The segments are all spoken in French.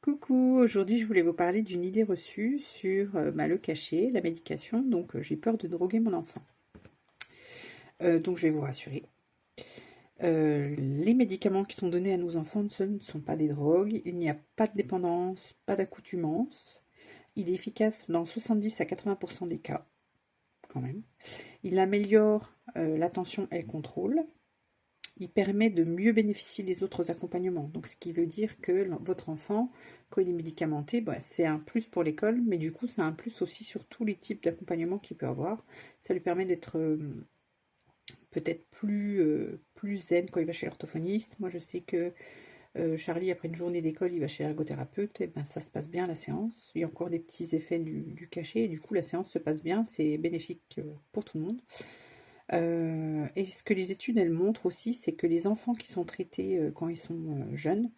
Coucou, aujourd'hui je voulais vous parler d'une idée reçue sur le cachet, la médication, donc j'ai peur de droguer mon enfant. Donc je vais vous rassurer. Les médicaments qui sont donnés à nos enfants ce ne sont pas des drogues, il n'y a pas de dépendance, pas d'accoutumance. Il est efficace dans 70 à 80% des cas, quand même. Il améliore l'attention et le contrôle. Il permet de mieux bénéficier des autres accompagnements. Donc, ce qui veut dire que votre enfant, quand il est médicamenté, c'est un plus pour l'école, mais du coup, c'est un plus aussi sur tous les types d'accompagnement qu'il peut avoir. Ça lui permet d'être peut-être plus zen quand il va chez l'orthophoniste. Moi, je sais que Charlie, après une journée d'école, il va chez l'ergothérapeute, et ben, ça se passe bien la séance. Il y a encore des petits effets du cachet, et du coup, la séance se passe bien, c'est bénéfique pour tout le monde. Et ce que les études elles montrent aussi, c'est que les enfants qui sont traités quand ils sont jeunes,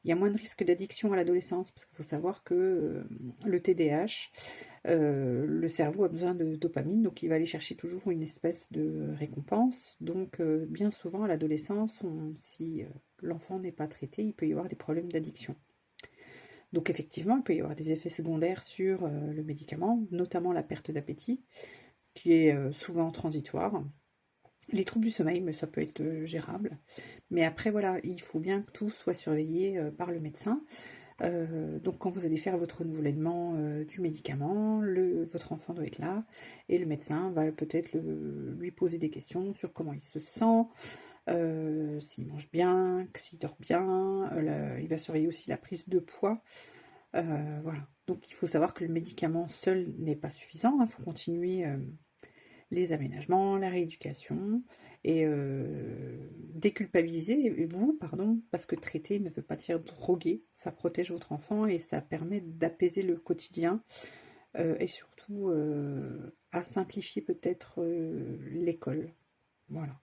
il y a moins de risque d'addiction à l'adolescence, parce qu'il faut savoir que le TDAH, le cerveau a besoin de dopamine, donc il va aller chercher toujours une espèce de récompense. Donc bien souvent à l'adolescence, si l'enfant n'est pas traité, il peut y avoir des problèmes d'addiction. Donc effectivement, il peut y avoir des effets secondaires sur le médicament, notamment la perte d'appétit, qui est souvent transitoire. Les troubles du sommeil, mais ça peut être gérable. Mais après, voilà, il faut bien que tout soit surveillé par le médecin. Donc, quand vous allez faire votre renouvellement du médicament, votre enfant doit être là et le médecin va peut-être lui poser des questions sur comment il se sent, s'il mange bien, s'il dort bien. Il va surveiller aussi la prise de poids. Voilà. Donc, il faut savoir que le médicament seul n'est pas suffisant. Il faut continuer les aménagements, la rééducation et déculpabiliser vous, pardon, parce que traiter ne veut pas dire droguer, ça protège votre enfant et ça permet d'apaiser le quotidien et surtout à simplifier peut-être l'école. Voilà.